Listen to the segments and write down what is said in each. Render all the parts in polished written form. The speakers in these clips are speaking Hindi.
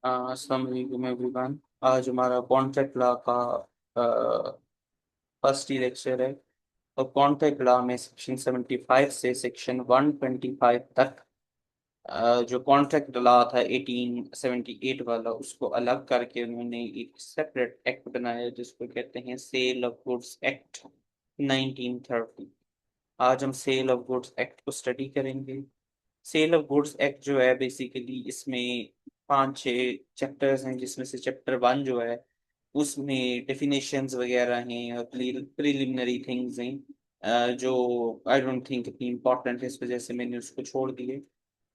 अस्सलाम वालेकुम एवरीवन। आज हमारा कॉन्ट्रैक्ट लॉ का फर्स्ट ही लेक्चर है। और कॉन्ट्रैक्ट लॉ में सेक्शन 75 से सेक्शन 125 तक जो कॉन्ट्रैक्ट लॉ था 1878 वाला, उसको अलग करके उन्होंने एक सेपरेट एक्ट बनाया जिसको कहते हैं सेल ऑफ गुड्स एक्ट 1930। आज हम सेल ऑफ गुड्स एक्ट को स्टडी करेंगे। सेल ऑफ गुड्स एक्ट जो है बेसिकली इसमें पांच छह चैप्टर्स हैं, जिसमें से चैप्टर वन जो है उसमें डेफिनेशंस वगैरह हैं और प्रिलिमिनरी थिंग्स हैं, जो आई डोंट थिंक इतनी इंपॉर्टेंट है, इस वजह से मैंने उसको छोड़ दिए।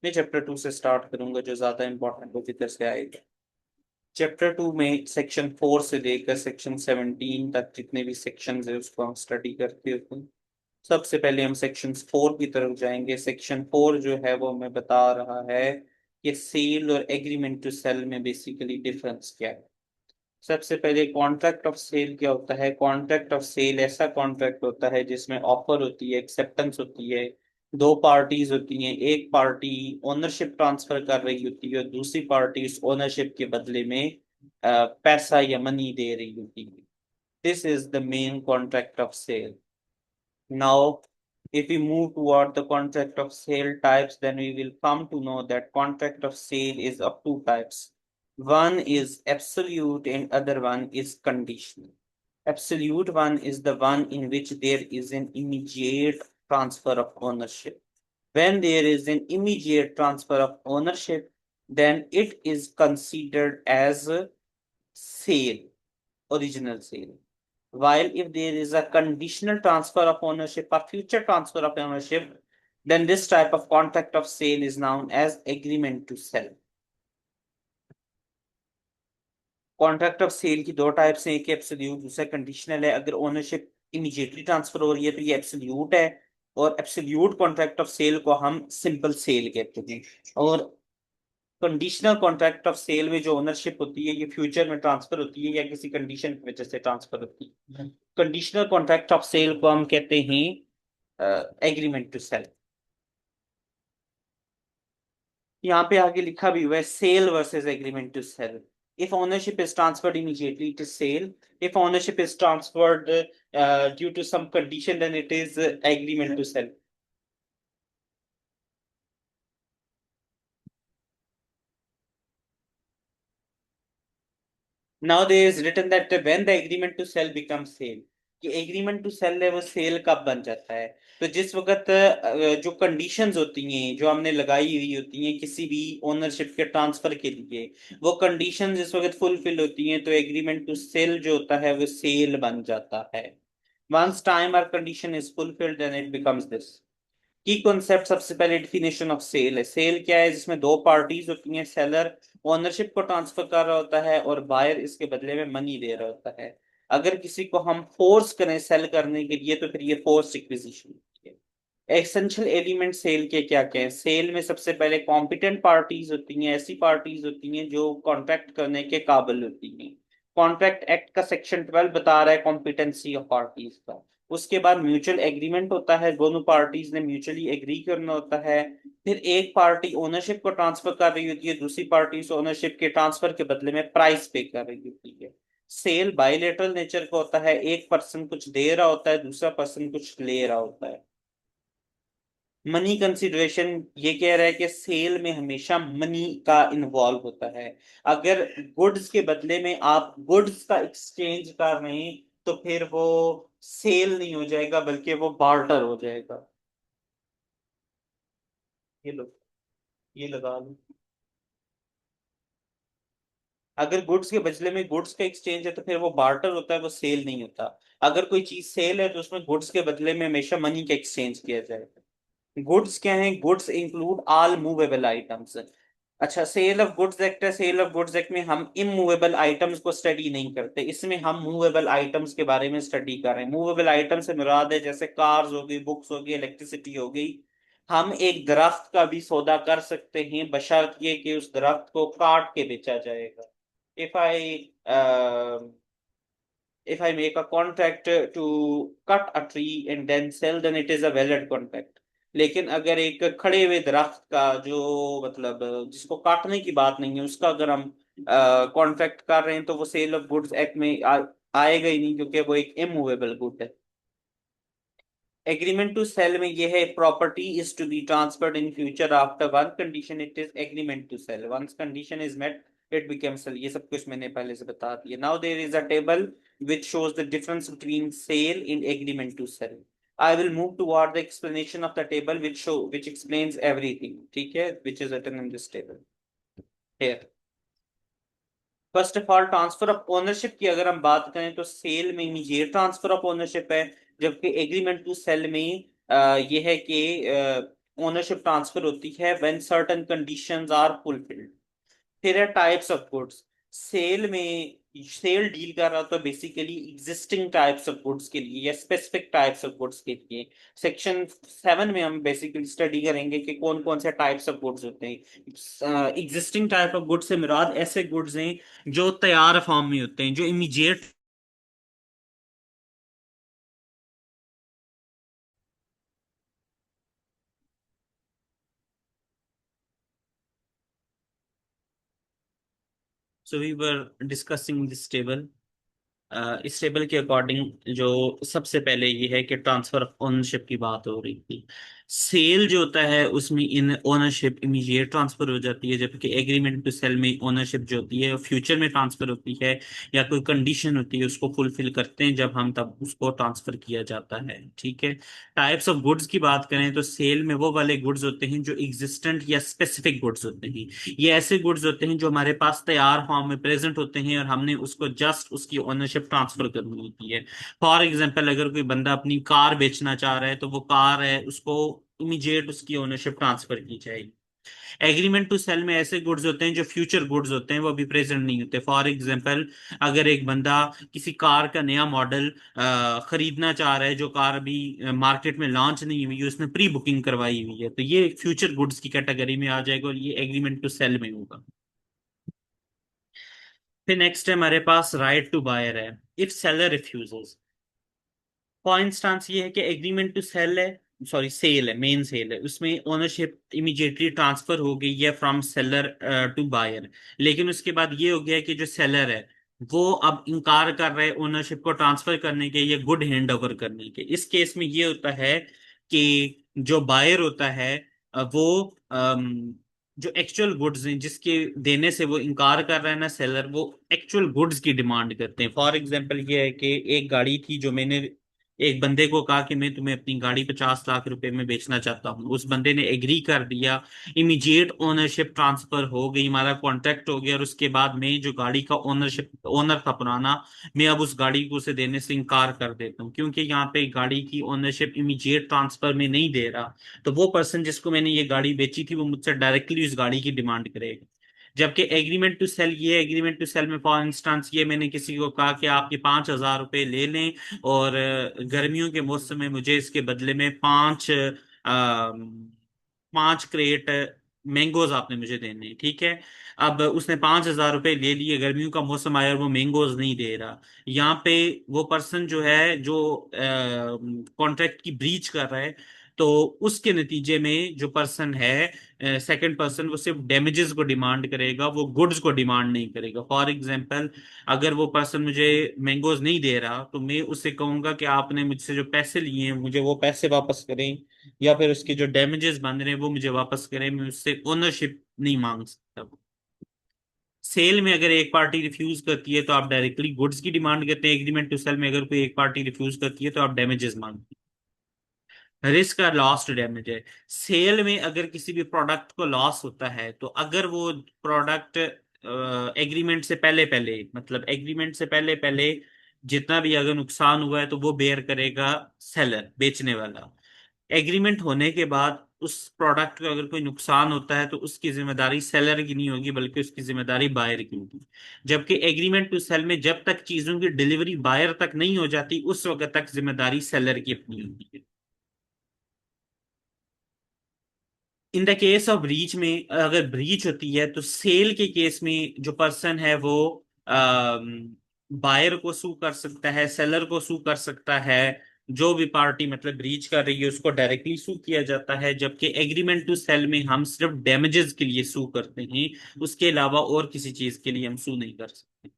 मैं चैप्टर टू से स्टार्ट करूंगा जो ज्यादा इंपॉर्टेंट है इधर से आएगा। चैप्टर टू में सेक्शन 4 से लेकर सेक्शन 17 तक जितने भी सेक्शंस है उसको हम स्टडी करते हैं। सबसे पहले हम सेक्शन 4 की तरफ जाएंगे। सेक्शन 4 जो है वो हमें बता रहा है कि सेल और एग्रीमेंट टू सेल में बेसिकली डिफरेंस क्या है। सबसे पहले कॉन्ट्रैक्ट ऑफ सेल क्या होता है। कॉन्ट्रैक्ट ऑफ सेल ऐसा कॉन्ट्रैक्ट होता है जिसमें ऑफर होती है, एक्सेप्टेंस होती है, दो पार्टीज होती हैं। एक पार्टी ओनरशिप ट्रांसफर कर रही होती है और दूसरी पार्टी उस ओनरशिप के बदले में पैसा या मनी दे रही होती है। This is the main contract of sale. Now, if we move toward the contract of sale types, then we will come to know that contract of sale is of two types. One is absolute and other one is conditional. Absolute one is the one in which there is an immediate transfer of ownership. When there is an immediate transfer of ownership, then it is considered as a sale, original sale. While if there is a conditional transfer of ownership or future transfer of ownership, then this type of contract of sale is known as agreement to sell. Contract of sale की दो टाइप्स हैं, एक एब्सोल्यूट, दूसरा कंडीशनल है। अगर ओनरशिप इमीडिएटली ट्रांसफर हो रही है तो ये एब्सोल्यूट है, और एब्सोल्यूट कॉन्ट्रैक्ट ऑफ सेल को हम सिंपल सेल कहते हैं। और कंडीशनल कॉन्ट्रैक्ट ऑफ सेल में जो ओनरशिप होती है ये फ्यूचर में ट्रांसफर होती है या किसी कंडीशन की वजह से ट्रांसफर होती है। कंडीशनल कॉन्ट्रैक्ट ऑफ सेल को हम कहते हैं एग्रीमेंट टू सेल। यहाँ पे आगे लिखा भी हुआ है sale versus agreement to sell. If ownership is transferred immediately it is sale. If ownership is transferred due to some condition then it is agreement to sell. Now there is written that when the agreement to sell becomes sale, कि एग्रीमेंट टू सेल है वो सेल कब बन जाता है। तो जिस वक्त जो कंडीशंस होती हैं जो हमने लगाई हुई होती हैं किसी भी ओनरशिप के ट्रांसफर के लिए, वो कंडीशंस जिस वक्त फुलफिल होती हैं तो एग्रीमेंट टू सेल जो होता है वो सेल बन जाता है। वंस टाइम और condition is fulfilled then it becomes this. Key concept सबसे पहले डिफिनेशन ऑफ सेल है। सेल क्या है, जिसमें दो पार्टीज होती हैं। सेलर ओनरशिप को ट्रांसफर कर रहा होता है और बायर इसके बदले में मनी दे रहा होता है। अगर किसी को हम फोर्स करें सेल करने के लिए तो फिर ये फोर्स एक्विजिशन होती है। एसेंशियल एलिमेंट सेल के क्या क्या है। सेल में सबसे पहले कॉम्पिटेंट पार्टीज होती हैं, ऐसी पार्टीज होती हैं जो कॉन्ट्रैक्ट करने के काबिल होती हैं। कॉन्ट्रैक्ट एक्ट का सेक्शन 12 बता रहा है कॉम्पिटेंसी ऑफ पार्टीज का। उसके बाद म्यूचुअल एग्रीमेंट होता है, दोनों पार्टीज ने म्यूचुअली एग्री करना होता है। फिर एक पार्टी ओनरशिप को ट्रांसफर कर रही होती है, दूसरी पार्टी उस ओनरशिप के ट्रांसफर के बदले में प्राइस पे कर रही होती है। सेल बायलेटरल नेचर का होता है, एक पर्सन कुछ दे रहा होता है, दूसरा पर्सन कुछ ले रहा होता है। मनी कंसिडरेशन ये कह रहा है कि सेल में हमेशा मनी का इन्वॉल्व होता है। अगर गुड्स के बदले में आप गुड्स का एक्सचेंज कर रहे हैं तो फिर वो सेल नहीं हो जाएगा बल्कि वो बार्टर हो जाएगा। ये लो, ये लगा लो। अगर गुड्स के बदले में गुड्स का एक्सचेंज है तो फिर वो बार्टर होता है, वो सेल नहीं होता। अगर कोई चीज सेल है तो उसमें गुड्स के बदले में हमेशा मनी का एक्सचेंज किया जाएगा। गुड्स क्या है, goods include all movable items. अच्छा, सेल ऑफ गुड्स एक्ट है। सेल ऑफ गुड्स एक्ट में हम इमूवेबल आइटम्स को स्टडी नहीं करते, इसमें हम मूवेबल आइटम्स के बारे में स्टडी कर रहे हैं। मूवेबल आइटम से मुराद है जैसे कार्स हो गई, बुक्स हो गई, इलेक्ट्रिसिटी हो गई। हम एक दरख्त का भी सौदा कर सकते हैं बशर्त ये कि उस दरख्त को काट के बेचा जाएगा। If I if I make a contract to cut a tree and then sell, then it is a valid contract। लेकिन अगर एक खड़े हुए दरख्त का जो मतलब जिसको काटने की बात नहीं है उसका अगर हम कॉन्ट्रैक्ट कर रहे हैं तो वो सेल ऑफ गुड्स एक्ट में आएगा ही नहीं, क्योंकि वो एक इमूवेबल गुड है। एग्रीमेंट टू सेल में ये है, property is to be transferred in future after one condition, it is agreement to sell, once condition is met it become sale. ये सब कुछ मैंने पहले से बता दिया। Now there is a table which shows the difference between sale in agreement to sell. I will move toward the explanation of the table which explains everything, ठीक है, which is written in this table here. First of all transfer of ownership की अगर हम बात करें तो सेल में इमीडिएट ट्रांसफर ऑफ ओनरशिप है, जबकि एग्रीमेंट टू सेल में ये है कि ओनरशिप ट्रांसफर होती है when certain conditions are fulfilled. फिर है टाइप्स ऑफ गुड्स। सेल में सेल डील कर रहा तो basically existing types of goods के लिए या स्पेसिफिक टाइप्स ऑफ गुड्स के लिए। सेक्शन 7 में हम बेसिकली स्टडी करेंगे कि कौन कौन से टाइप्स ऑफ गुड्स होते हैं। एग्जिस्टिंग टाइप ऑफ गुड्स से मुराद ऐसे गुड्स हैं जो तैयार फॉर्म में होते हैं, जो immediate. So we were discussing this table. इस टेबल के अकॉर्डिंग जो सबसे पहले ये है कि ट्रांसफर ऑफ ओनरशिप की बात हो रही थी। सेल जो होता है उसमें इन ओनरशिप इमीडिएट ट्रांसफर हो जाती है, जबकि एग्रीमेंट टू सेल में ओनरशिप जो होती है फ्यूचर में ट्रांसफर होती है, या कोई कंडीशन होती है उसको फुलफिल करते हैं जब हम, तब उसको ट्रांसफर किया जाता है। ठीक है। टाइप्स ऑफ गुड्स की बात करें तो सेल में वो वाले गुड्स होते हैं जो एग्जिस्टेंट या स्पेसिफिक गुड्स होते हैं। ये ऐसे गुड्स होते हैं जो हमारे पास तैयार फॉर्म में प्रेजेंट होते हैं और हमने उसको जस्ट उसकी ओनरशिप ट्रांसफर करनी होती है। फॉर एग्जांपल, अगर कोई बंदा अपनी कार बेचना चाह रहा है तो वो कार है, उसको इमीडिएट उसकी ओनरशिप ट्रांसफर की जाएगी। एग्रीमेंट टू सेल में ऐसे गुड्स होते हैं जो फ्यूचर गुड्स होते हैं, वो अभी प्रेजेंट नहीं होते। फॉर एग्जांपल, अगर एक बंदा किसी कार का नया मॉडल खरीदना चाह रहा है, जो कार अभी मार्केट में लॉन्च नहीं हुई है, उसने प्री बुकिंग करवाई हुई है, तो ये फ्यूचर गुड्स की कैटेगरी में आ जाएगा और ये एग्रीमेंट टू सेल में होगा। फिर नेक्स्ट है हमारे पास राइट टू बायर है। If seller refuses, for instance ये है कि एग्रीमेंट टू सेल है, सॉरी सेल है, मेन सेल है, उसमें ओनरशिप इमीडिएटली ट्रांसफर हो गई है फ्रॉम सेलर टू बायर। लेकिन उसके बाद ये हो गया कि जो सेलर है वो अब इनकार कर रहा है ओनरशिप को ट्रांसफर करने के या गुड हैंड ओवर करने के। इस केस में ये होता है कि जो बायर होता है वो जो एक्चुअल गुड्स हैं जिसके देने से वो इनकार कर रहा है ना सेलर, वो एक्चुअल गुड्स की डिमांड करते हैं। फॉर एग्जांपल ये है कि एक गाड़ी थी जो मैंने एक बंदे को कहा कि मैं तुम्हें अपनी गाड़ी 50 लाख रुपए में बेचना चाहता हूँ, उस बंदे ने एग्री कर दिया, इमीडिएट ओनरशिप ट्रांसफर हो गई, हमारा कॉन्ट्रैक्ट हो गया, और उसके बाद मैं जो गाड़ी का ओनरशिप ओनर था पुराना, मैं अब उस गाड़ी को उसे देने से इनकार कर देता हूँ, क्योंकि यहाँ पे गाड़ी की ओनरशिप इमीडिएट ट्रांसफर में नहीं दे रहा। तो वो पर्सन जिसको मैंने ये गाड़ी बेची थी वो मुझसे डायरेक्टली उस गाड़ी की डिमांड करेगा। जबकि एग्रीमेंट टू सेल, ये एग्रीमेंट टू सेल में फॉर इंस्टांस ये मैंने किसी को कहा कि आप ये 5,000 रुपये ले लें और गर्मियों के मौसम में मुझे इसके बदले में 5 क्रेट मैंगोज आपने मुझे देने हैं, ठीक है। अब उसने 5,000 रुपये ले लिए, गर्मियों का मौसम आया और वो मैंगोज नहीं दे रहा। यहाँ पे वो पर्सन जो है, जो कॉन्ट्रैक्ट की ब्रीच कर रहा है, तो उसके नतीजे में जो पर्सन है, सेकंड पर्सन, वो सिर्फ डैमेजेस को डिमांड करेगा, वो गुड्स को डिमांड नहीं करेगा। फॉर एग्जांपल, अगर वो पर्सन मुझे मैंगोज नहीं दे रहा तो मैं उससे कहूंगा कि आपने मुझसे जो पैसे लिए हैं मुझे वो पैसे वापस करें, या फिर उसके जो डैमेजेस बन रहे हैं वो मुझे वापस करें, मैं उससे ओनरशिप नहीं मांग सकता। सेल में अगर एक पार्टी रिफ्यूज करती है तो आप डायरेक्टली गुड्स की डिमांड करते हैं। एग्रीमेंट टू सेल में अगर कोई एक पार्टी रिफ्यूज करती है तो आप डैमेजेस मांगते हैं। रिस्क का लॉस्ट डैमेज है। सेल में अगर किसी भी प्रोडक्ट को लॉस होता है तो अगर वो प्रोडक्ट एग्रीमेंट से पहले पहले, मतलब एग्रीमेंट से पहले पहले जितना भी अगर नुकसान हुआ है तो वो बेयर करेगा सेलर, बेचने वाला। एग्रीमेंट होने के बाद उस प्रोडक्ट का अगर कोई नुकसान होता है तो उसकी जिम्मेदारी सेलर की नहीं होगी, बल्कि उसकी जिम्मेदारी बायर की होगी। जबकि एग्रीमेंट टू सेल में जब तक चीजों की डिलीवरी बायर तक नहीं हो जाती उस वक्त तक जिम्मेदारी सेलर की अपनी होती है। In the case of breach में, अगर ब्रीच होती है तो सेल के केस में जो पर्सन है वो बायर को सू कर सकता है, सेलर को सू कर सकता है, जो भी पार्टी मतलब ब्रीच कर रही है उसको डायरेक्टली सू किया जाता है, जबकि एग्रीमेंट टू सेल में हम सिर्फ डैमेजेस के लिए सू करते हैं, उसके अलावा और किसी चीज के लिए हम सू नहीं कर सकते।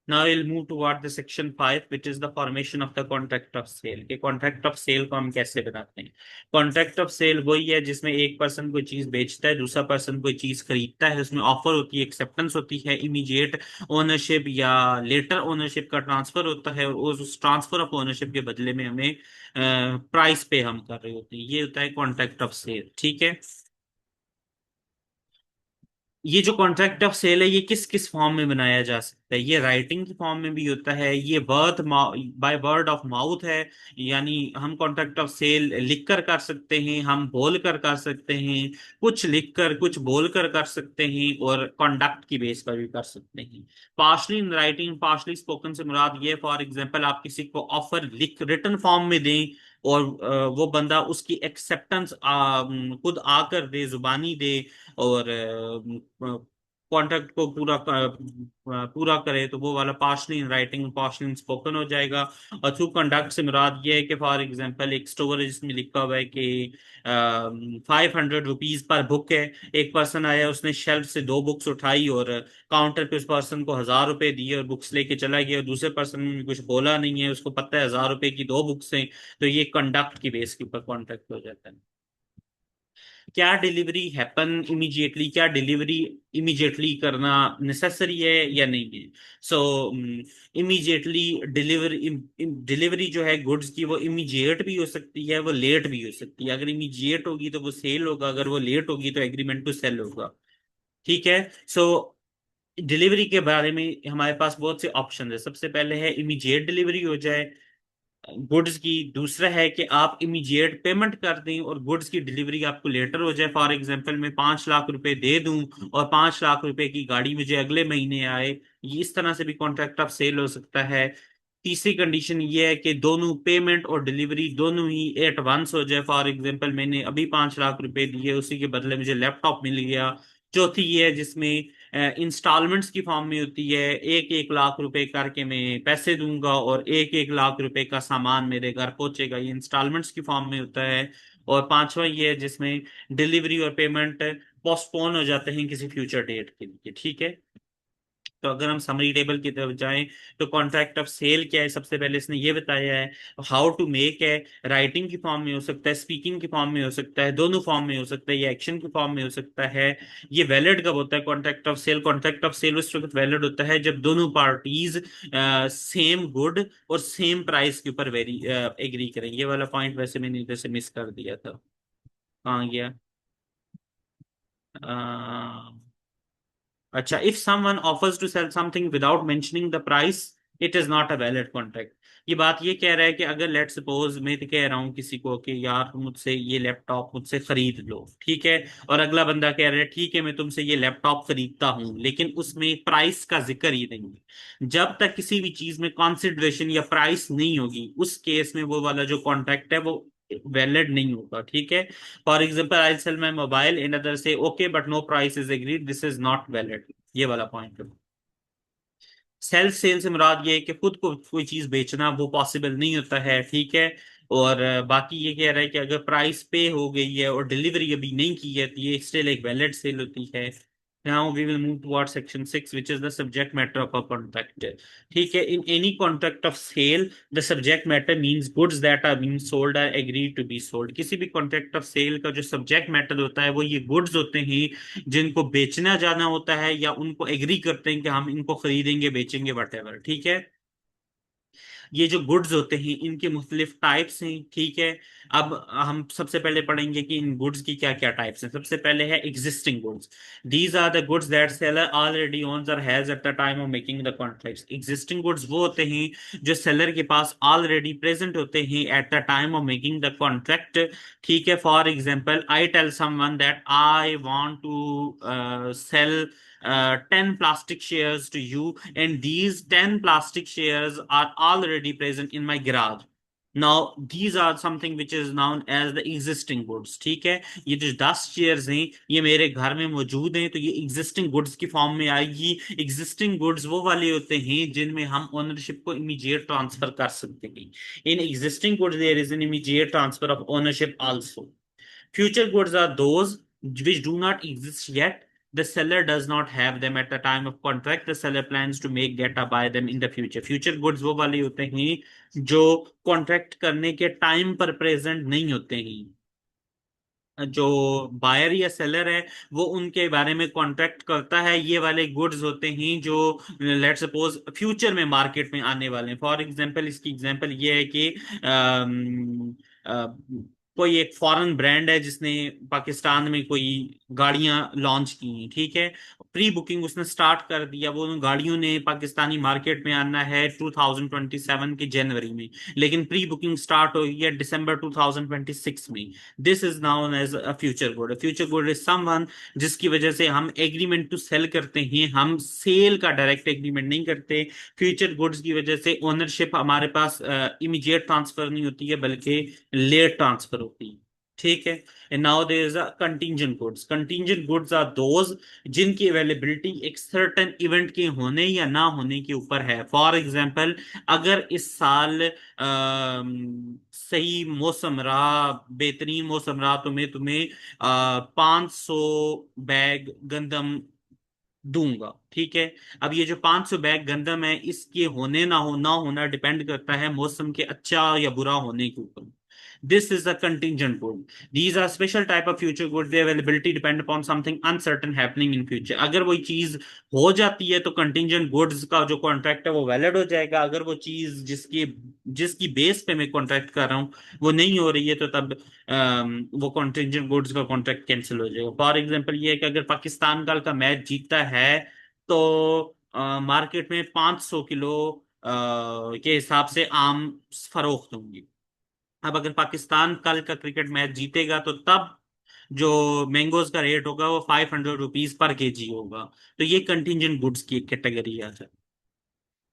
Now we'll move toward the section 5, which is the formation of the contract of sale। कि contract of sale को हम कैसे बनाते हैं। contract of sale वही है जिसमें एक पर्सन कोई चीज बेचता है, दूसरा पर्सन कोई चीज खरीदता है, उसमें ऑफर होती है, एक्सेप्टेंस होती है, इमीडिएट ओनरशिप या लेटर ओनरशिप का ट्रांसफर होता है, और उस ट्रांसफर ऑफ ओनरशिप के बदले में हमें प्राइस पे हम कर रहे होते हैं, ये होता है कॉन्ट्रैक्ट ऑफ सेल। ठीक है। ये जो कॉन्ट्रैक्ट ऑफ सेल है ये किस किस फॉर्म में बनाया जा सकता है। ये राइटिंग की फॉर्म में भी होता है, ये word by word of mouth है, यानी हम कॉन्ट्रैक्ट ऑफ सेल लिख कर सकते हैं, हम बोल कर सकते हैं, कुछ लिख कर कुछ बोल कर सकते हैं, और कॉन्डक्ट की बेस पर भी कर सकते हैं। Partially in writing partially spoken से मुराद ये, फॉर एग्जांपल आप किसी को ऑफर लिख रिटन फॉर्म में दें, और वो बंदा उसकी एक्सेप्टेंस खुद आकर दे, जुबानी दे, और कॉन्ट्रैक्ट को पूरा करे, तो वो वाला partially in writing partially in spoken हो जाएगा। और थ्रू कंडक्ट से मुराद ये है कि फॉर एग्जांपल एक स्टोर है जिसमें लिखा हुआ है कि 500 रुपीज पर बुक है। एक पर्सन आया, उसने शेल्फ से दो बुक्स उठाई और काउंटर पे उस पर्सन को 1000 रुपए दिए और बुक्स लेके चला गया, और दूसरे पर्सन ने कुछ बोला नहीं है, उसको पता है 1000 रुपए की दो बुक्स हैं, तो ये कंडक्ट की बेस के ऊपर कॉन्ट्रैक्ट हो जाता है। क्या डिलीवरी हैपन इमीडिएटली, क्या डिलीवरी इमीडिएटली करना नेसेसरी है या नहीं है। सो इमीडिएटली डिलीवरी डिलीवरी जो है गुड्स की, वो इमीडिएट भी हो सकती है, वो लेट भी हो सकती है। अगर इमीडिएट होगी तो वो सेल होगा, अगर वो लेट होगी तो एग्रीमेंट टू सेल होगा। ठीक है। सो डिलीवरी के बारे में हमारे पास बहुत से ऑप्शन है। सबसे पहले है इमीडिएट डिलीवरी हो जाए गुड्स की, दूसरा है कि आप इमीडिएट पेमेंट कर दें और गुड्स की डिलीवरी आपको लेटर हो जाए। फॉर एग्जांपल मैं 5 लाख रुपए दे दूं और 5 लाख रुपए की गाड़ी मुझे अगले महीने आए, ये इस तरह से भी कॉन्ट्रैक्ट ऑफ सेल हो सकता है। तीसरी कंडीशन ये है कि दोनों पेमेंट और डिलीवरी दोनों ही एट वंस हो जाए। फॉर एग्जांपल मैंने अभी 5 लाख रुपए दिए, उसी के बदले मुझे लैपटॉप मिल गया। चौथी ये है जिसमें इंस्टॉलमेंट्स की फॉर्म में होती है, एक एक लाख रुपए करके मैं पैसे दूंगा और एक एक लाख रुपए का सामान मेरे घर पहुंचेगा, ये इंस्टॉलमेंट्स की फॉर्म में होता है। और पांचवा ये है जिसमें डिलीवरी और पेमेंट पोस्टपोन हो जाते हैं किसी फ्यूचर डेट के लिए। ठीक है। तो अगर हम समरी टेबल की तरफ जाएं तो कॉन्ट्रैक्ट ऑफ सेल क्या है, सबसे पहले इसने ये बताया है। हाउ टू मेक है, राइटिंग की फॉर्म में हो सकता है, स्पीकिंग की फॉर्म में हो सकता है, दोनों फॉर्म में हो सकता है, ये एक्शन की फॉर्म में हो सकता है। ये वैलिड कब होता है contract of sale, contract of sale उस वक्त वैलिड होता है जब दोनों पार्टीज सेम गुड और सेम प्राइस के ऊपर वेरी एग्री करें। ये वाला पॉइंट वैसे मैंने इधर से मिस कर दिया था, कहाँ गया। अच्छा, if someone offers to sell something without mentioning the price, it is not a valid contract. ये बात ये कह रहा है कि अगर लेट सपोज मैं तो कह रहा हूँ किसी को कि यार तुम मुझसे ये लैपटॉप मुझसे खरीद लो, ठीक है, और अगला बंदा कह रहा है ठीक है मैं तुमसे ये लैपटॉप खरीदता हूँ, लेकिन उसमें प्राइस का जिक्र ही नहीं है। जब तक किसी भी चीज में कंसिडरेशन या प्राइस नहीं होगी, उस केस में वो वाला जो कॉन्ट्रैक्ट है वो वैलिड नहीं होगा। ठीक है। For example I sell my mobile and other say okay but no price is agreed, this is not valid. ये वाला पॉइंट है। सेल्फ सेल से मुराद ये है कि खुद को कोई चीज बेचना वो पॉसिबल नहीं होता है। ठीक है। और बाकी ये कह रहा है कि अगर प्राइस पे हो गई है और डिलीवरी अभी नहीं की है तो ये स्टिल एक वैलिड सेल होती है। Now we will move toward section 6 which is the subject matter of a contract। ठीक है। In any contract of sale the subject matter means goods that are being sold are agreed to be sold. किसी भी कॉन्ट्रैक्ट ऑफ सेल का जो सब्जेक्ट मैटर होता है वो ये गुड्स होते हैं जिनको बेचना जाना होता है, या उनको एग्री करते हैं कि हम इनको खरीदेंगे बेचेंगे वट। ठीक है। ये जो गुड्स होते हैं इनके मुख्तलिफ टाइप्स हैं। ठीक है। अब हम सबसे पहले पढ़ेंगे कि इन गुड्स की क्या क्या टाइप्स हैं। सबसे पहले है existing goods. These are the goods that seller already owns और has at the time of making the contracts. Existing goods वो होते हैं जो सेलर के पास ऑलरेडी प्रेजेंट होते हैं at the time of making the contract. ठीक है। For example I tell someone that I want to sell 10 plastic shares to you, and these 10 plastic shares are already present in my garage। Now these are something which is known as the existing goods. ठीक है, ये जो 10 चेयर्स हैं ये मेरे घर में मौजूद हैं, तो ये एग्जिस्टिंग गुड्स की फॉर्म में आएगी। एग्जिस्टिंग गुड्स वो वाले होते हैं जिनमें हम ओनरशिप को इमीडिएट ट्रांसफर कर सकते हैं। In existing goods there is an immediate transfer of ownership also. Future goods are those which do not exist yet. The seller does not have them at the time of contract. The seller plans to make get or buy them in the future. Future goods वो वाले होते हैं जो कॉन्ट्रैक्ट करने के टाइम पर प्रेजेंट नहीं होते हैं। जो बायर या सेलर है वो उनके बारे में कॉन्ट्रैक्ट करता है, ये वाले गुड्स होते हैं जो लेट सपोज फ्यूचर में मार्केट में आने वाले हैं। फॉर एग्जांपल, इसकी एग्जांपल ये है कि अम, अ, कोई एक फॉरेन ब्रांड है जिसने पाकिस्तान में कोई गाड़ियां लॉन्च की हैं। ठीक है, प्री बुकिंग उसने स्टार्ट कर दिया, वो उन गाड़ियों ने पाकिस्तानी मार्केट में आना है 2027 के जनवरी में, लेकिन प्री बुकिंग स्टार्ट हो गई है दिसंबर 2026 में। This is known as a future good. Future good is someone जिसकी वजह से हम एग्रीमेंट टू सेल करते हैं, हम सेल का डायरेक्ट एग्रीमेंट नहीं करते। फ्यूचर गुड्स की वजह से ओनरशिप हमारे पास इमीडिएट ट्रांसफर नहीं होती है बल्कि लेट ट्रांसफर होती है। ठीक है, and now there is a contingent goods. Contingent goods are those जिनकी अवेलेबिलिटी एक सर्टेन इवेंट के होने या ना होने के ऊपर है। फॉर एग्जांपल, अगर इस साल सही मौसम रहा, बेहतरीन मौसम रहा, तो मैं तुम्हें 500 बैग गंदम दूंगा। ठीक है, अब ये जो 500 बैग गंदम है इसके होने ना होना डिपेंड करता है मौसम के अच्छा या बुरा होने के ऊपर। This is a contingent good. These are special type of future good. Their availability depend upon something uncertain happening in future. अगर वही चीज हो जाती है तो contingent goods का जो कॉन्ट्रैक्ट है वो वैलिड हो जाएगा। अगर वो चीज जिसकी जिसकी बेस पे मैं कॉन्ट्रैक्ट कर रहा हूँ वो नहीं हो रही है तो तब वो कॉन्टिजेंट गुड्स का कॉन्ट्रैक्ट कैंसिल हो जाएगा। फॉर एग्जांपल ये है कि अगर पाकिस्तान कल का मैच जीतता है तो मार्केट में 500 किलो के हिसाब से आम फरोख्त होंगी। अब अगर पाकिस्तान कल का क्रिकेट मैच जीतेगा तो तब जो मैंगोज का रेट होगा वो 500 रुपीज पर केजी होगा। तो ये कंटिजेंट गुड्स की एक कैटेगरी है।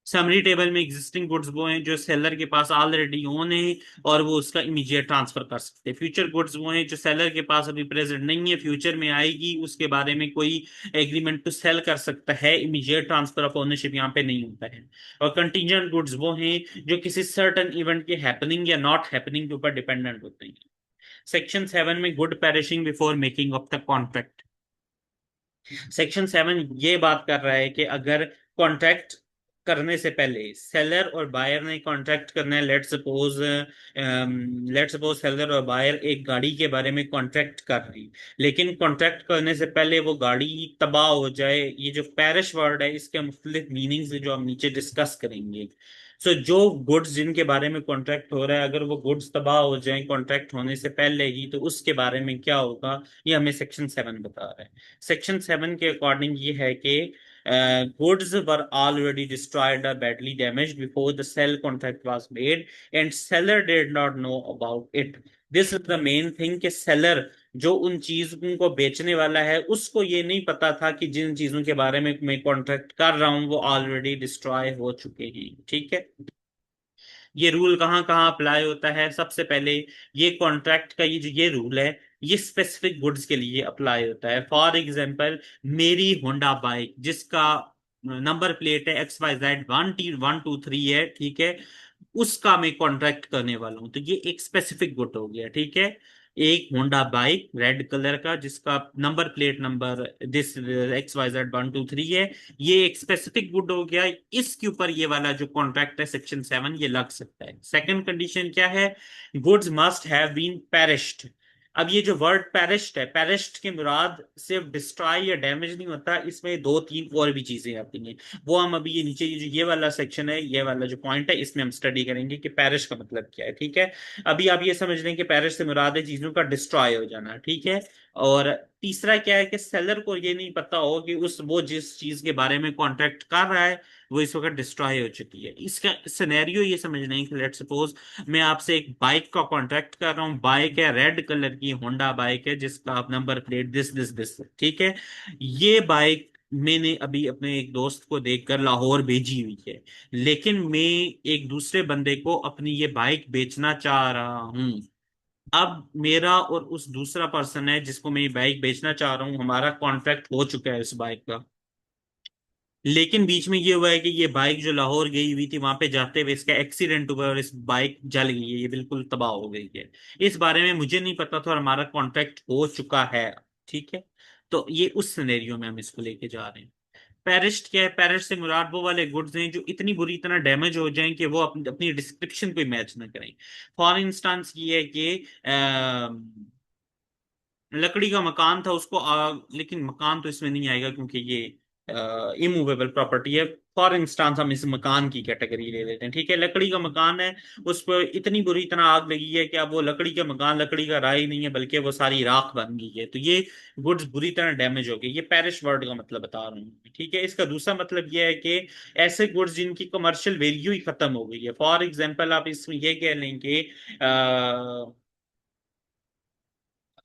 समरी टेबल में एग्जिस्टिंग गुड्स वो हैं जो सेलर के पास ऑलरेडी ओन है और वो उसका इमीडिएट ट्रांसफर कर सकते हैं। फ्यूचर गुड्स वो हैं जो सेलर के पास अभी प्रेजेंट नहीं है, फ्यूचर में आएगी, उसके बारे में कोई एग्रीमेंट टू सेल कर सकता है, इमीडिएट ट्रांसफर ऑफ ओनरशिप यहाँ पे नहीं होता है। और कंटीजेंट गुड्स वो हैं जो किसी सर्टन इवेंट के हैपनिंग या नॉट हैपनिंग के ऊपर डिपेंडेंट होते हैं। सेक्शन 7 में good perishing before making of the contract. Section 7 ये बात कर रहा है कि अगर कॉन्ट्रैक्ट करने से पहले सेलर और बायर ने कॉन्ट्रैक्ट करना है, लेट सपोज सेलर और बायर एक गाड़ी के बारे में कॉन्ट्रैक्ट कर रही, लेकिन कॉन्ट्रैक्ट करने से पहले वो गाड़ी तबाह हो जाए। ये जो पेरिश वर्ड है इसके मुख्तलिफ मीनिंग्स जो हम नीचे डिस्कस करेंगे। सो जो गुड्स जिनके बारे में कॉन्ट्रैक्ट हो रहा है अगर वो गुड्स तबाह हो जाए कॉन्ट्रैक्ट होने से पहले ही, तो उसके बारे में क्या होगा ये हमें सेक्शन 7 बता रहा है। सेक्शन 7 के अकॉर्डिंग ये है कि goods were already destroyed or badly damaged before the sell contract was made and seller did not know about it. This is the main thing कि seller जो उन चीजों को बेचने वाला है उसको ये नहीं पता था कि जिन चीजों के बारे में मैं कॉन्ट्रैक्ट कर रहा हूं वो ऑलरेडी डिस्ट्रॉय हो चुके हैं। ठीक है, ये रूल कहाँ कहाँ अप्लाई होता है? सबसे पहले ये कॉन्ट्रैक्ट का ये रूल है ये स्पेसिफिक गुड्स के लिए अप्लाई होता है। फॉर एग्जांपल, मेरी होंडा बाइक जिसका नंबर प्लेट है XYZ 1T123 है, ठीक है, उसका मैं कॉन्ट्रैक्ट करने वाला हूं, तो ये एक स्पेसिफिक गुड हो गया। ठीक है, एक होंडा बाइक रेड कलर का जिसका number plate number this XYZ 123 है, ये एक स्पेसिफिक गुड हो गया। इसके ऊपर ये वाला जो कॉन्ट्रैक्ट है सेक्शन 7 ये लग सकता है। सेकंड कंडीशन क्या है? Goods must have been perished. अब ये जो वर्ड पेरिश्ड है, पेरिश्ड के मुराद सिर्फ डिस्ट्रॉय या डैमेज नहीं होता, इसमें दो तीन और भी चीजें आती हैं। वो हम अभी ये नीचे ये वाला सेक्शन है, ये वाला जो पॉइंट है इसमें हम स्टडी करेंगे कि पेरिश का मतलब क्या है। ठीक है, अभी आप ये समझ लें कि पेरिश से मुराद है चीजों का डिस्ट्रॉय हो जाना। ठीक है, और तीसरा क्या है कि सेलर को ये नहीं पता हो कि उस वो जिस चीज के बारे में कॉन्ट्रैक्ट कर रहा है वो इस वक्त डिस्ट्रॉय हो चुकी है। इसका सिनेरियो ये समझ लें कि लेट सपोज मैं आपसे एक बाइक का कॉन्ट्रैक्ट कर रहा हूँ, बाइक है रेड कलर की होंडा बाइक है जिसका number plate this this this, ठीक है, ये बाइक मैंने अभी अपने एक दोस्त को देखकर लाहौर भेजी हुई है, लेकिन मैं एक दूसरे बंदे को अपनी ये बाइक बेचना चाह रहा हूँ। अब मेरा और उस दूसरा पर्सन है जिसको मैं ये बाइक बेचना चाह रहा हूँ, हमारा कॉन्ट्रैक्ट हो चुका है इस बाइक का, लेकिन बीच में ये हुआ है कि ये बाइक जो लाहौर गई हुई थी, वहां पे जाते हुए इसका एक्सीडेंट हुआ और इस बाइक जल गई है, ये बिल्कुल तबाह हो गई है। इस बारे में मुझे नहीं पता था और हमारा कॉन्ट्रैक्ट हो चुका है। ठीक है, तो ये उस सिनेरियो में हम इसको लेके जा रहे हैं। पेरिस्ट क्या है? पेरिस्ट से मुराद वो वाले गुड्स हैं जो इतनी बुरी तरह डैमेज हो जाएं कि वो अपनी अपनी डिस्क्रिप्शन को मैच ना करें। फॉर इंस्टांस ये है कि लकड़ी का मकान था, उसको लेकिन मकान तो इसमें नहीं आएगा क्योंकि ये इमूवेबल प्रॉपर्टी है। फॉर इंस्टांस हम इस मकान की कैटेगरी ले लेते हैं। ठीक है, लकड़ी का मकान है, उस पर इतनी बुरी तरह आग लगी है कि अब वो लकड़ी का मकान लकड़ी का रहा ही नहीं है, बल्कि वो सारी राख बन गई है। तो ये गुड्स बुरी तरह डैमेज हो गई। ये पेरिश वर्ड का मतलब बता रहा हूँ। ठीक है, इसका दूसरा मतलब ये है कि ऐसे गुड्स जिनकी कमर्शियल वैल्यू ही खत्म हो गई है। फॉर एग्जाम्पल आप इसमें ये कह लें कि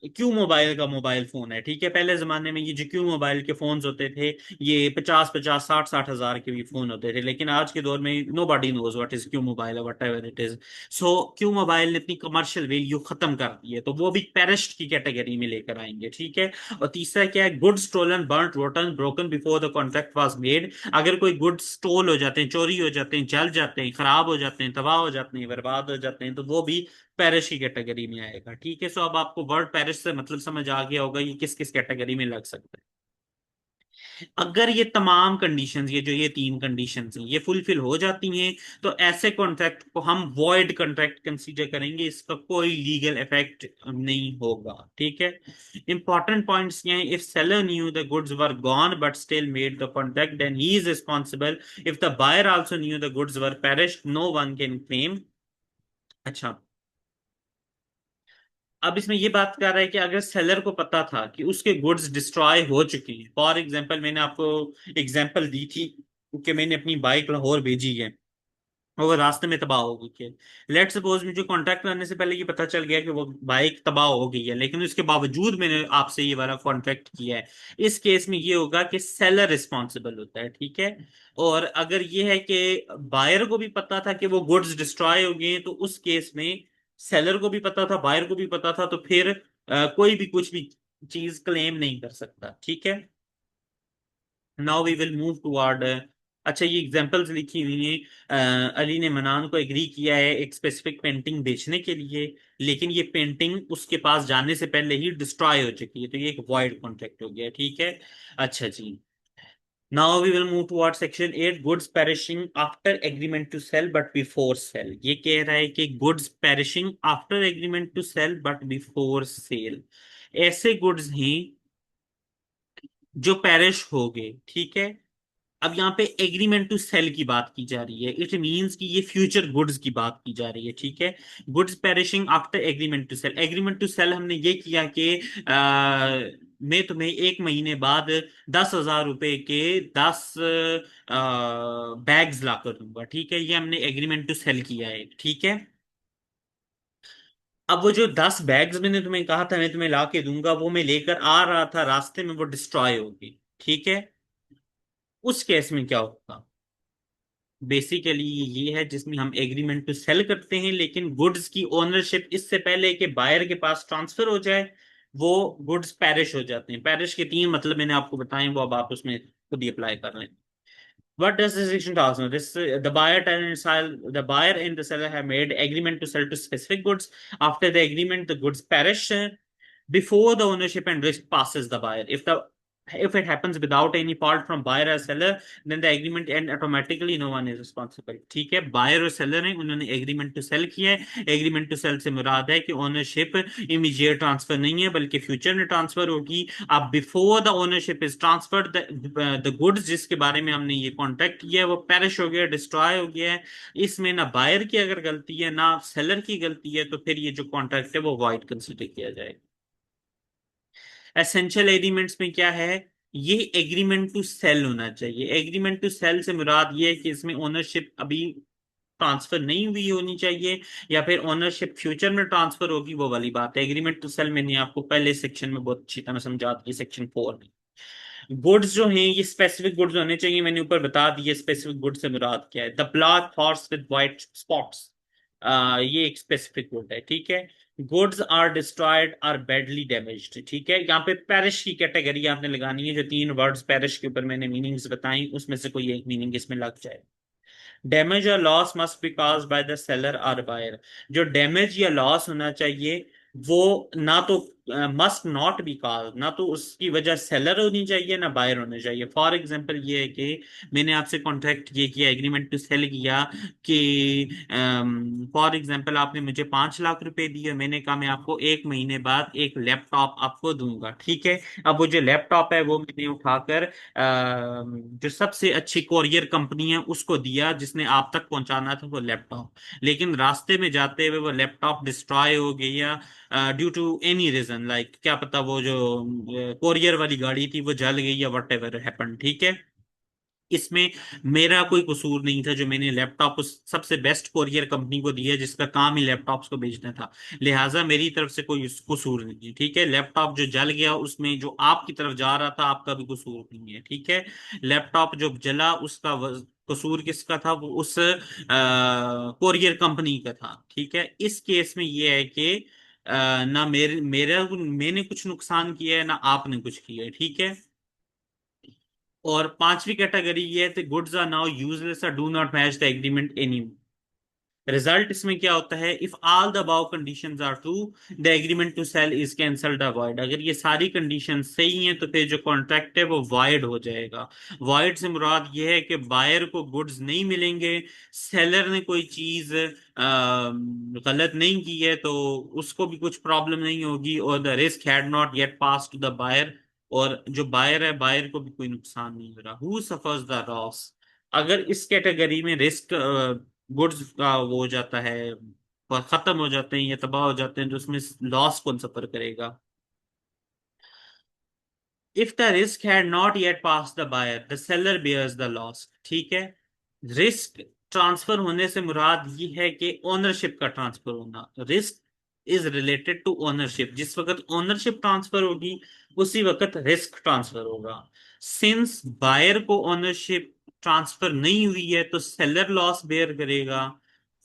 क्यू मोबाइल का मोबाइल फोन है। ठीक है, पहले जमाने में ये जो क्यू मोबाइल के फोन्स होते थे, ये 50-50 60-60 हजार के भी फोन होते थे, लेकिन आज के दौर में nobody knows what is Q mobile, whatever it is. So Q mobile ने अपनी कमर्शियल वैल्यू खत्म कर दी है, तो वो भी पेरिस्ट की कैटेगरी में लेकर आएंगे। ठीक है, और तीसरा क्या है? Good stolen, burnt, rotten, broken before the contract was made. अगर कोई गुड स्टोल हो जाते हैं, चोरी हो जाते हैं, जल जाते हैं, खराब हो जाते हैं, तबाह हो जाते हैं, बर्बाद हो जाते हैं, तो वो भी पेरिश की कैटेगरी में आएगा। ठीक है, सो अब आपको वर्ड पेरिश से मतलब समझ आ गया होगा ये किस किस कैटेगरी में लग सकता है। अगर ये तमाम कंडीशंस, ये जो ये तीन कंडीशंस हैं, ये फुलफिल हो जाती हैं, तो ऐसे कॉन्ट्रैक्ट को हम वॉइड कॉन्ट्रैक्ट कंसीडर करेंगे, इसका कोई लीगल इफेक्ट नहीं होगा। ठीक है, इंपॉर्टेंट पॉइंट्स ये हैं। If seller knew the goods were gone but still made the contract, then he is responsible. If the buyer also knew the goods were perish, no one can claim. अच्छा, अब इसमें ये बात कर रहा है कि अगर सेलर को पता था कि उसके गुड्स डिस्ट्रॉय हो चुके हैं, फॉर एग्जांपल मैंने आपको एग्जांपल दी थी कि मैंने अपनी बाइक लाहौर भेजी है और वो रास्ते में तबाह हो गई है। लेट सपोज मुझे कॉन्टैक्ट करने से पहले ये पता चल गया कि वो बाइक तबाह हो गई है, लेकिन उसके बावजूद मैंने आपसे ये वाला कॉन्ट्रैक्ट किया है। इस केस में ये होगा कि सेलर रिस्पॉन्सिबल होता है। ठीक है, और अगर ये है कि बायर को भी पता था कि वो गुड्स डिस्ट्रॉय हो गए हैं, तो उस केस में सेलर को भी पता था, बायर को भी पता था, तो फिर कोई भी कुछ भी चीज क्लेम नहीं कर सकता। ठीक है, now we will move toward. अच्छा, ये एग्जांपल्स लिखी हुई हैं। अली ने मनान को एग्री किया है एक स्पेसिफिक पेंटिंग बेचने के लिए, लेकिन ये पेंटिंग उसके पास जाने से पहले ही डिस्ट्रॉय हो चुकी है, तो ये एक वॉइड कॉन्ट्रैक्ट हो गया। ठीक है, अच्छा जी, now we will move toward section 8, goods perishing after agreement to sell but before sale. ये कह रहा है कि goods perishing after agreement to sell but before sale, ऐसे गुड्स हैं जो पेरिश हो गए। ठीक है, अब यहाँ पे एग्रीमेंट टू सेल की बात की जा रही है, इट मींस कि ये फ्यूचर गुड्स की बात की जा रही है। ठीक है, goods perishing after agreement to sell. Agreement to sell हमने ये किया कि मैं तुम्हें 1 महीने बाद 10,000 रुपए के 10 बैग्स ला कर दूंगा। ठीक है, ये हमने एग्रीमेंट टू सेल किया है। ठीक है, अब वो जो 10 बैग्स मैंने तुम्हें कहा था मैं तुम्हें ला के दूंगा, वो मैं लेकर आ रहा था, रास्ते में वो डिस्ट्रॉय होगी। ठीक है, उस केस में क्या होगा? बेसिकली ये है जिसमें हम एग्रीमेंट टू सेल करते हैं, लेकिन गुड्स की ओनरशिप इससे पहले कि बायर के पास ट्रांसफर हो जाए, वो गुड्स पेरिश हो जाते हैं। पेरिश के 3 मतलब मैंने आपको बताए, वो अब आप उसमें खुद ही अप्लाई कर लें। What does this section talks about? This the buyer and sell the buyer and the seller have made agreement to sell to specific goods. After the agreement, the goods perish before the ownership and risk passes the buyer. If it happens without any fault from buyer or seller, then the agreement end automatically. No one is responsible. ठीक है, बायर और सेलर हैं, उन्होंने एग्रीमेंट टू सेल किया है। एग्रीमेंट टू सेल से मुराद है कि ओनरशिप इमीडिएट ट्रांसफर नहीं है, बल्कि फ्यूचर में ट्रांसफर होगी। अब before the ownership is transferred, the goods जिसके बारे में हमने ये कॉन्ट्रैक्ट किया है वो पेरिश हो गया, डिस्ट्रॉय हो गया है। इसमें ना बायर की अगर गलती है ना सेलर की गलती है, तो फिर ये जो कॉन्ट्रैक्ट है वो वॉइड कंसिडर किया जाएगा। एसेंशियल एग्रीमेंट्स में क्या है? ये एग्रीमेंट टू सेल होना चाहिए। एग्रीमेंट टू सेल से मुराद ये है कि इसमें ओनरशिप अभी ट्रांसफर नहीं हुई होनी चाहिए, या फिर ओनरशिप फ्यूचर में ट्रांसफर होगी, वो वाली बात है। एग्रीमेंट टू सेल मैंने आपको पहले सेक्शन में बहुत अच्छी तरह समझा दी, सेक्शन 4 में। गुड्स जो हैं ये स्पेसिफिक गुड्स होने चाहिए, मैंने ऊपर बता दिया स्पेसिफिक गुड से मुराद क्या है। The black horse with white spots, ये एक स्पेसिफिक गुड है, ठीक है। Goods are destroyed or badly damaged, ठीक है। यहाँ पे पेरिश की कैटेगरी आपने लगानी है, जो तीन वर्ड्स पेरिश के ऊपर मैंने मीनिंग्स बताई उसमें से कोई एक मीनिंग इसमें लग जाए। डैमेज और loss must be cause by the seller और बायर, जो डैमेज या लॉस होना चाहिए वो ना तो मस्ट नॉट बी कॉज, ना तो उसकी वजह सेलर होनी चाहिए ना बायर होना चाहिए। फॉर एग्जांपल ये है कि मैंने आपसे कॉन्ट्रैक्ट ये किया, एग्रीमेंट टू सेल किया कि फॉर एग्जांपल आपने मुझे 5 लाख रुपए दिए, मैंने कहा मैं आपको 1 महीने बाद एक लैपटॉप आपको दूंगा, ठीक है। अब वो जो लैपटॉप है वो मैंने उठाकर जो सबसे अच्छी कोरियर कंपनी है उसको दिया, जिसने आप तक पहुंचाना था वो लैपटॉप। लेकिन रास्ते में जाते हुए वो लैपटॉप डिस्ट्रॉय हो गया due to any reason, like क्या पता वो जो कोरियर वाली गाड़ी थी वो जल गई या वट एवर हैपन, ठीक है। इसमें मेरा कोई कसूर नहीं था, जो मैंने लैपटॉप उस सबसे बेस्ट कोरियर कंपनी को दिया जिसका काम ही लैपटॉप्स को बेचना था, लिहाजा मेरी तरफ से कोई कसूर नहीं है, ठीक है। लैपटॉप जो जल गया उसमें जो आपकी तरफ जा रहा था आपका भी कसूर नहीं है, ठीक है। लैपटॉप जो जला उसका कसूर किसका था, वो उस कोरियर कंपनी का था, ठीक है। इस केस में ये है कि ना मेरा मैंने कुछ नुकसान किया है ना आपने कुछ किया है, ठीक है। और पांचवी कैटेगरी ये है, गुड्स आर नाउ यूजलेस और do not match the agreement any. Result इसमें क्या होता है, if all the above conditions are true the agreement to sell is cancelled or void। अगर ये सारी कंडीशन सही हैं तो फिर जो कॉन्ट्रैक्ट है वो void हो जाएगा। void से मुराद ये है कि बायर को गुड्स नहीं मिलेंगे, सेलर ने कोई चीज गलत नहीं की है तो उसको भी कुछ प्रॉब्लम नहीं होगी, और the risk had not yet pass to the buyer, और जो बायर है बायर को भी कोई नुकसान नहीं हो रहा। हु सफर्स द लॉस, अगर इस कैटेगरी में रिस्क गुड्स का वो हो जाता है और खत्म हो जाते हैं या तबाह हो जाते हैं तो उसमें लॉस कौन सफर करेगा। If the risk had not yet pass the buyer the seller bears the loss, ठीक है। रिस्क ट्रांसफर होने से मुराद ये है कि ओनरशिप का ट्रांसफर होना। Risk is related to ownership, जिस वक्त ओनरशिप ट्रांसफर होगी उसी वक्त रिस्क ट्रांसफर होगा। सिंस बायर को ओनरशिप ट्रांसफर नहीं हुई है तो सेलर लॉस बेयर करेगा,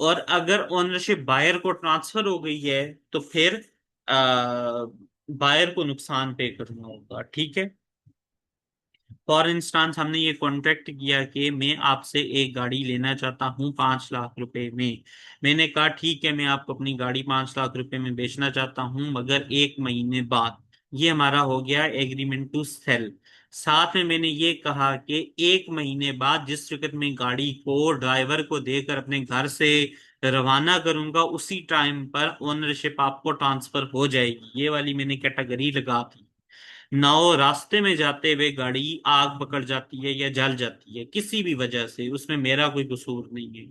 और अगर ओनरशिप बायर को ट्रांसफर हो गई है तो फिर बायर को नुकसान पे करना होगा, ठीक है। फॉर इंस्टांस हमने ये कॉन्ट्रैक्ट किया कि मैं आपसे एक गाड़ी लेना चाहता हूँ 5 लाख रुपए में। मैंने कहा ठीक है मैं आपको अपनी गाड़ी 5 लाख रुपए में बेचना चाहता हूँ मगर 1 महीने बाद। ये हमारा हो गया एग्रीमेंट टू सेल। साथ में मैंने ये कहा कि 1 महीने बाद जिस वक्त मैं गाड़ी को ड्राइवर को देकर अपने घर से रवाना करूंगा उसी टाइम पर ओनरशिप आपको ट्रांसफर हो जाएगी। ये वाली मैंने कैटेगरी लगा दी। नाव रास्ते में जाते हुए गाड़ी आग पकड़ जाती है या जल जाती है किसी भी वजह से, उसमें मेरा कोई कसूर नहीं है,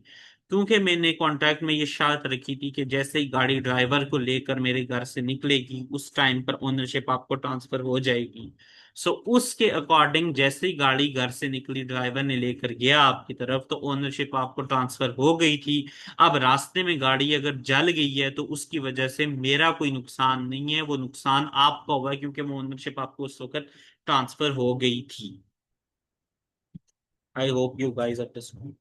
क्योंकि मैंने कॉन्ट्रैक्ट में ये शर्त रखी थी कि जैसे ही गाड़ी ड्राइवर को लेकर मेरे घर से निकलेगी उस टाइम पर ओनरशिप आपको ट्रांसफर हो जाएगी। सो उसके अकॉर्डिंग जैसे ही गाड़ी घर से निकली ड्राइवर ने लेकर गया आपकी तरफ तो ओनरशिप आपको ट्रांसफर हो गई थी। अब रास्ते में गाड़ी अगर जल गई है तो उसकी वजह से मेरा कोई नुकसान नहीं है, वो नुकसान आपका होगा क्योंकि वो ओनरशिप आपको उस वक्त ट्रांसफर हो गई थी। I hope you guys understand.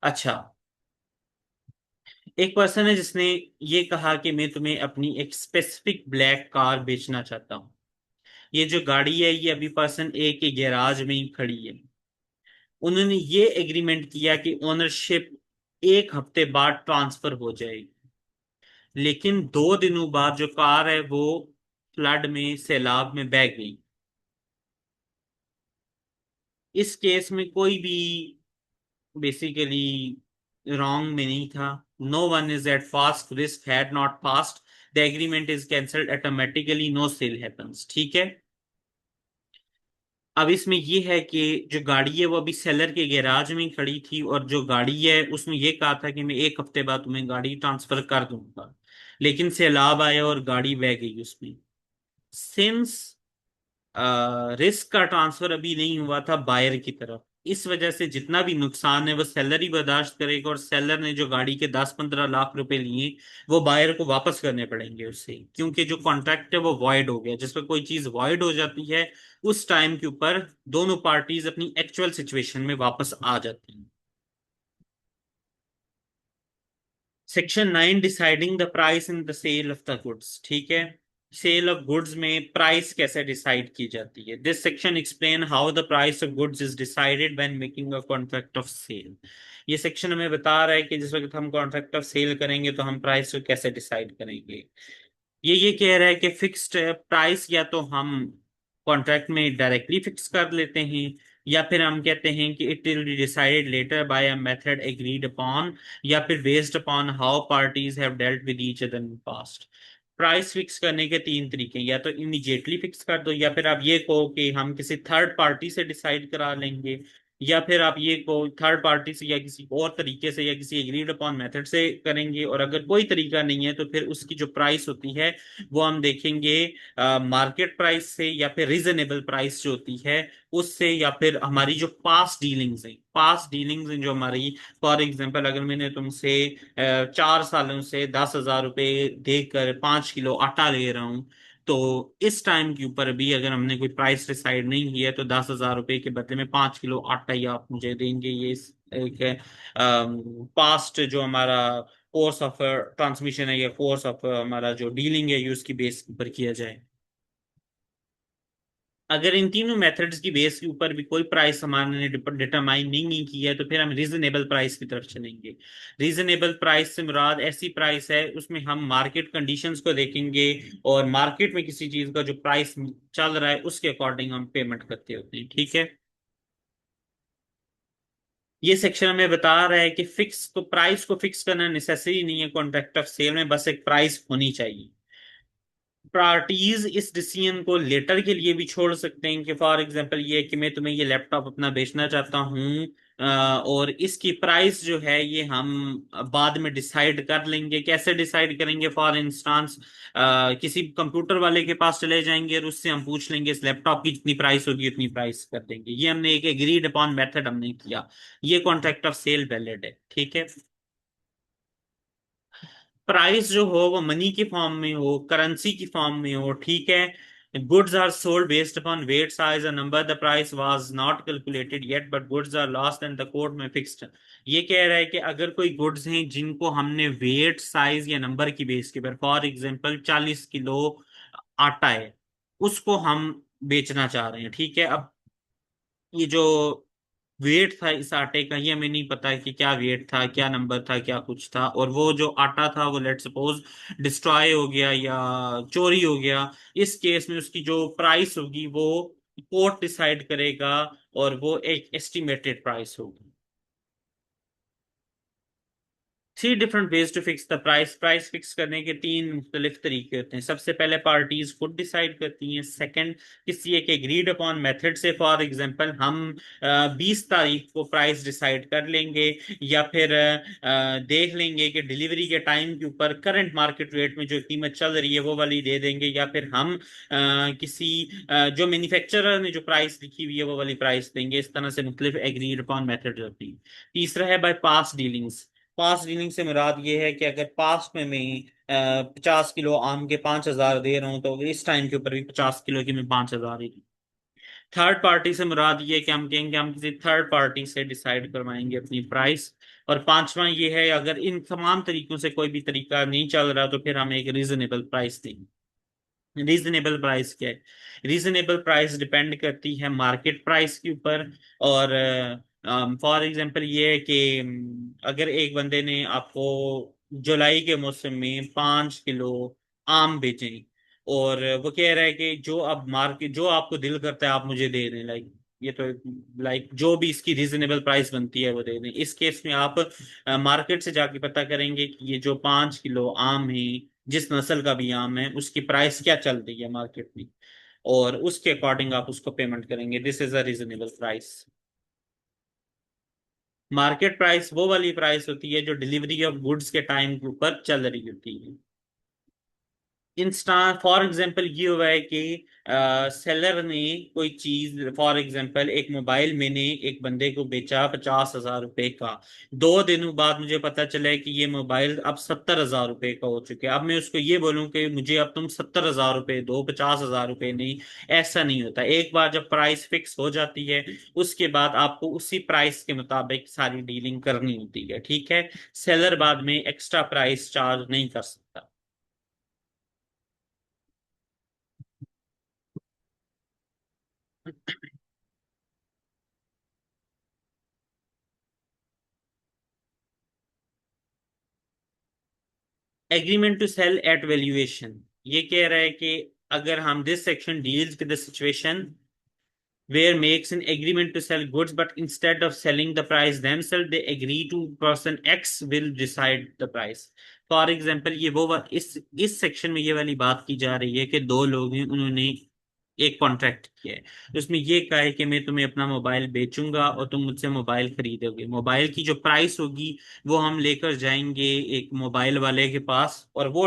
अच्छा, एक पर्सन है जिसने ये कहा कि मैं तुम्हें अपनी एक स्पेसिफिक ब्लैक कार बेचना चाहता हूँ। ये जो गाड़ी है ये अभी पर्सन ए के गैराज में ही खड़ी है। उन्होंने ये एग्रीमेंट किया कि ओनरशिप 1 हफ्ते बाद ट्रांसफर हो जाएगी, लेकिन 2 दिनों बाद जो कार है वो फ्लड में सैलाब में बह गई। इस केस में कोई भी बेसिकली रॉन्ग में नहीं था। No one is at fault, risk had not passed, the agreement is cancelled automatically, no sale happens, ठीक है। अब इसमें ये है कि जो गाड़ी है वो अभी सेलर के गैराज में खड़ी थी और जो गाड़ी है उसमें ये कहा था कि मैं 1 हफ्ते बाद तुम्हें गाड़ी ट्रांसफर कर दूंगा, लेकिन सैलाब आया और गाड़ी बह गई उसमें। सिंस रिस्क का ट्रांसफर अभी नहीं हुआ था बायर की तरफ, इस वजह से जितना भी नुकसान है वो सेलर ही बर्दाश्त करेगा, और सेलर ने जो गाड़ी के 10-15 लाख रुपए लिए वो बायर को वापस करने पड़ेंगे उससे, क्योंकि जो कॉन्ट्रैक्ट है वो वॉइड हो गया। जिस पर कोई चीज वॉइड हो जाती है उस टाइम के ऊपर दोनों पार्टीज अपनी एक्चुअल सिचुएशन में वापस आ जाती हैं। Section 9, deciding the price in the sale of the goods. ठीक है, सेल ऑफ गुड्स में प्राइस कैसे डिसाइड की जाती है। This section explain how the price of goods is decided when making a contract of sale. ये सेक्शन हमें बता रहा है कि जिस वक्त हम कॉन्ट्रैक्ट ऑफ सेल करेंगे तो हम प्राइस को कैसे डिसाइड करेंगे। ये कह रहा है कि फिक्स्ड प्राइस या तो हम कॉन्ट्रैक्ट में डायरेक्टली फिक्स कर लेते हैं, या फिर हम कहते हैं कि it will be decided later by a method agreed upon, या फिर based upon how parties have dealt with each other in past. Price fix करने के तीन तरीके हैं, या तो इमीडिएटली फिक्स कर दो, या फिर आप ये कहो कि हम किसी थर्ड पार्टी से डिसाइड करा लेंगे, या फिर आप ये को थर्ड पार्टी से या किसी और तरीके से या किसी एग्रीड अपॉन मेथड से करेंगे। और अगर कोई तरीका नहीं है तो फिर उसकी जो प्राइस होती है वो हम देखेंगे मार्केट प्राइस से, या फिर रीजनेबल प्राइस जो होती है उससे, या फिर हमारी जो पास्ट डीलिंग्स हैं जो हमारी। फॉर एग्जांपल, अगर मैंने तुमसे 4 सालों से 10,000 रुपए देकर 5 किलो आटा ले रहा हूँ, तो इस टाइम के ऊपर भी अगर हमने कोई प्राइस डिसाइड नहीं किया तो 10,000 रुपए के बदले में 5 किलो आटा ही आप मुझे देंगे। ये एक पास्ट जो हमारा कोर्स ऑफ ट्रांसमिशन है या कोर्स ऑफ हमारा जो डीलिंग है ये उसकी बेस पर किया जाए। अगर इन तीनों मेथड्स की बेस के ऊपर भी कोई प्राइस हमारे डिटरमाइन नहीं की है तो फिर हम रीजनेबल प्राइस की तरफ चलेंगे। रीजनेबल प्राइस से मुराद ऐसी प्राइस है उसमें हम मार्केट कंडीशंस को देखेंगे, और मार्केट में किसी चीज का जो प्राइस चल रहा है उसके अकॉर्डिंग हम पेमेंट करते होते हैं। ठीक है, ये सेक्शन हमें बता रहा है कि प्राइस को फिक्स करना नेसेसरी नहीं है कॉन्ट्रैक्ट ऑफ सेल में, बस एक प्राइस होनी चाहिए। पार्टीज इस डिसीजन को लेटर के लिए भी छोड़ सकते हैं कि फॉर एग्जांपल ये कि मैं तुम्हें ये लैपटॉप अपना बेचना चाहता हूँ, और इसकी प्राइस जो है ये हम बाद में डिसाइड कर लेंगे। कैसे डिसाइड करेंगे, फॉर इंस्टांस किसी कंप्यूटर वाले के पास चले जाएंगे और उससे हम पूछ लेंगे इस लैपटॉप की जितनी प्राइस होगी उतनी प्राइस कर देंगे। ये हमने एक एग्रीड अपॉन मेथड हमने किया, ये कॉन्ट्रैक्ट ऑफ सेल वैलिड है। ठीक है, प्राइस जो हो वो मनी की फॉर्म में हो, करेंसी की फॉर्म में हो। ठीक है, goods are sold based upon weight size और number, the price was not calculated yet but goods are lost and the court में फिक्स्ड। ये कह रहा है कि अगर कोई गुड्स हैं जिनको हमने वेट साइज या नंबर की बेस के पर, फॉर एग्जांपल 40 किलो आटा है, उसको हम बेचना चाह रहे हैं। ठीक है, अब ये जो वेट था इस आटे का ये हमें नहीं पता है कि क्या वेट था, क्या नंबर था, क्या कुछ था, और वो जो आटा था वो लेट सपोज डिस्ट्रॉय हो गया या चोरी हो गया। इस केस में उसकी जो प्राइस होगी वो कोर्ट डिसाइड करेगा, और वो एक एस्टिमेटेड प्राइस होगी। Three different ways to fix the price. Price fix करने के तीन मुख्तलिफ तरीके होते हैं। सबसे पहले पार्टीज खुद डिसाइड करती हैं। सेकंड, किसी एक एग्रीड अपॉन मेथड से, फॉर एग्जांपल हम 20 तारीख को प्राइस डिसाइड कर लेंगे, या फिर देख लेंगे कि डिलीवरी के टाइम के ऊपर करंट मार्केट रेट में जो कीमत चल रही है वो वाली दे देंगे, या फिर हम किसी जो मैन्युफैक्चरर ने जो प्राइस लिखी हुई है वो वाली प्राइस देंगे। इस तरह से मुख्तलिफ एग्रीड अपॉन मेथड होती है। तीसरा है बाय पास डीलिंग्स। पास डीलिंग से मुराद ये है कि अगर पास्ट में मैं 50 किलो आम के 5,000 दे रहा हूँ तो इस टाइम के ऊपर भी 50 किलो की मैं 5,000 ही। थर्ड पार्टी से मुराद ये है कि हम कहेंगे हम किसी थर्ड पार्टी से डिसाइड करवाएंगे अपनी प्राइस। और पांचवा ये है अगर इन तमाम तरीकों से कोई भी तरीका नहीं चल रहा तो फिर हम एक रीजनेबल प्राइस देंगे। रीजनेबल प्राइस क्या है? रीजनेबल प्राइस डिपेंड करती है मार्केट प्राइस के ऊपर। और फॉर एग्जांपल ये है कि अगर एक बंदे ने आपको जुलाई के मौसम में 5 किलो आम बेचे, और वो कह रहा है कि जो अब मार्केट जो आपको दिल करता है आप मुझे दे दें, लाइक ये तो लाइक जो भी इसकी रीजनेबल प्राइस बनती है वो दे दें। इस केस में आप मार्केट से जाके पता करेंगे कि ये जो 5 किलो आम है, जिस नस्ल का भी आम है, उसकी प्राइस क्या चल रही है मार्केट में, और उसके अकॉर्डिंग आप उसको पेमेंट करेंगे। This is a reasonable price. Market price वो वाली प्राइस होती है जो डिलीवरी ऑफ गुड्स के टाइम के ऊपर चल रही होती है। इंस्टा फॉर एग्जांपल ये हुआ है कि सेलर ने कोई चीज, फॉर एग्जांपल एक मोबाइल मैंने एक बंदे को बेचा 50,000 रुपए का। 2 दिनों बाद मुझे पता चला है कि ये मोबाइल अब 70,000 रुपए का हो चुका है। अब मैं उसको ये बोलूं कि मुझे अब तुम 70,000 रुपए दो, 50,000 रुपए नहीं, ऐसा नहीं होता। एक बार जब प्राइस फिक्स हो जाती है, उसके बाद आपको उसी प्राइस के मुताबिक सारी डीलिंग करनी होती है, ठीक है। सेलर बाद में एक्स्ट्रा प्राइस चार्ज नहीं कर सकता। Agreement to sell at valuation, ये कह रहा है कि अगर हम this section deals with the situation where makes an agreement to sell goods but instead of selling the price themselves they agree to person X will decide the price। For example ये इस सेक्शन में ये वाली बात की जा रही है कि दो लोग हैं, उन्होंने एक कॉन्ट्रैक्ट किया है। तो उसमें ये कहा है कि मैं तुम्हें अपना मोबाइल बेचूंगा और तुम मुझसे मोबाइल खरीदोगे। मोबाइल की जो प्राइस होगी वो हम लेकर जाएंगे एक मोबाइल वाले के पास, और वो